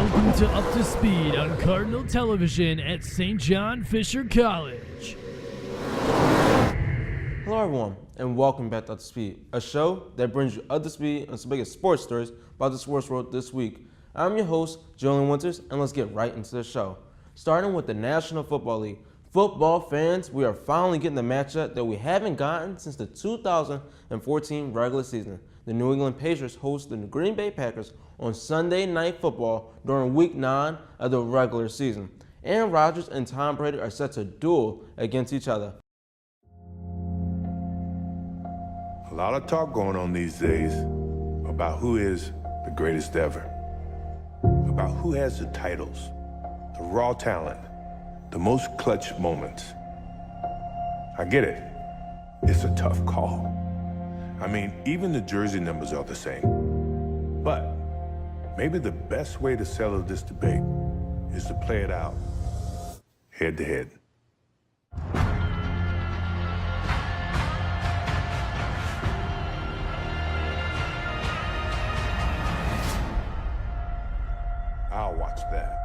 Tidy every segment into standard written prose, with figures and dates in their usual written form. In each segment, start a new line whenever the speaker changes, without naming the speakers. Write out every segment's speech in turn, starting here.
Welcome to Up to Speed on Cardinal Television at St. John Fisher College.
Hello everyone, and welcome back to Up to Speed, a show that brings you up to speed on some biggest sports stories about the sports world this week. I'm your host, Julian Winters, and let's get right into the show. Starting with the National Football League. Football fans, we are finally getting the matchup that we haven't gotten since the 2014 regular season. The New England Patriots host the Green Bay Packers on Sunday Night Football during Week 9 of the regular season. Aaron Rodgers and Tom Brady are set to duel against each other.
A lot of talk going on these days about who is the greatest ever, about who has the titles, the raw talent, the most clutch moments. I get it. It's a tough call. I mean, even the jersey numbers are the same. But maybe the best way to settle this debate is to play it out head to head. I'll watch that.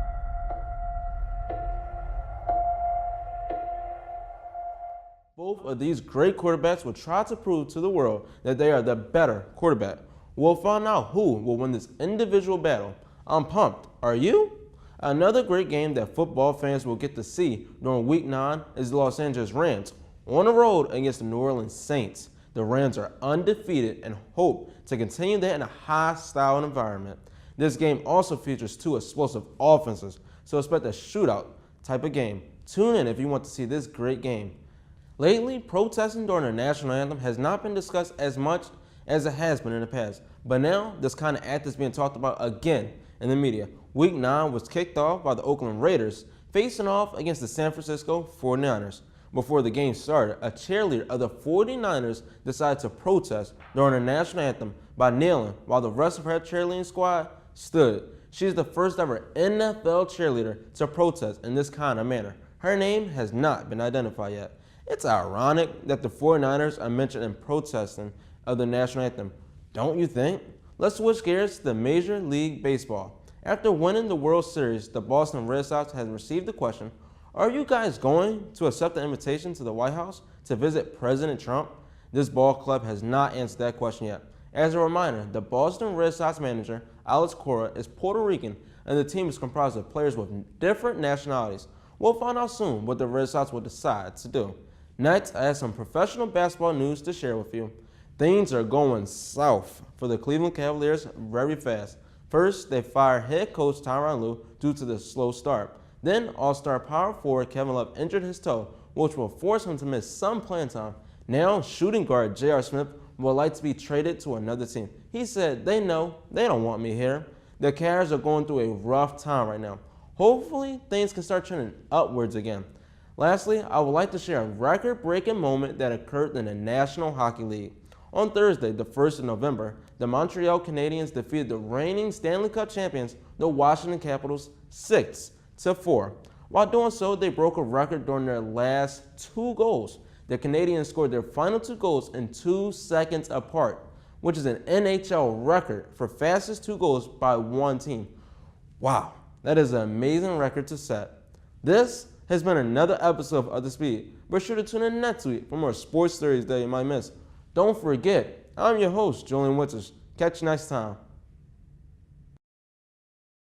Both of these great quarterbacks will try to prove to the world that they are the better quarterback. We'll find out who will win this individual battle. I'm pumped. Are you? Another great game that football fans will get to see during Week 9 is the Los Angeles Rams on the road against the New Orleans Saints. The Rams are undefeated and hope to continue that in a hostile environment. This game also features two explosive offenses, so expect a shootout type of game. Tune in if you want to see this great game. Lately, protesting during the national anthem has not been discussed as much as it has been in the past, but now this kind of act is being talked about again in the media. Week 9 was kicked off by the Oakland Raiders facing off against the San Francisco 49ers. Before the game started, a cheerleader of the 49ers decided to protest during the national anthem by kneeling while the rest of her cheerleading squad stood. She is the first ever NFL cheerleader to protest in this kind of manner. Her name has not been identified yet. It's ironic that the 49ers are mentioned in protesting of the national anthem, don't you think? Let's switch gears to the Major League Baseball. After winning the World Series, the Boston Red Sox has received the question, are you guys going to accept the invitation to the White House to visit President Trump? This ball club has not answered that question yet. As a reminder, the Boston Red Sox manager, Alex Cora, is Puerto Rican, and the team is comprised of players with different nationalities. We'll find out soon what the Red Sox will decide to do. Next, I have some professional basketball news to share with you. Things are going south for the Cleveland Cavaliers very fast. First, they fired head coach Tyronn Lue due to the slow start. Then, all-star power forward Kevin Love injured his toe, which will force him to miss some playing time. Now, shooting guard J.R. Smith would like to be traded to another team. He said, they know they don't want me here. The Cavs are going through a rough time right now. Hopefully, things can start trending upwards again. Lastly, I would like to share a record-breaking moment that occurred in the National Hockey League. On Thursday, the 1st of November, the Montreal Canadiens defeated the reigning Stanley Cup champions, the Washington Capitals, 6-4. While doing so, they broke a record during their last 2 goals. The Canadiens scored their final 2 goals in 2 seconds apart, which is an NHL record for fastest 2 goals by one team. Wow, that is an amazing record to set. This has been another episode of Up to Speed. Be sure to tune in next week for more sports stories that you might miss. Don't forget, I'm your host, Julian Winters. Catch you next time.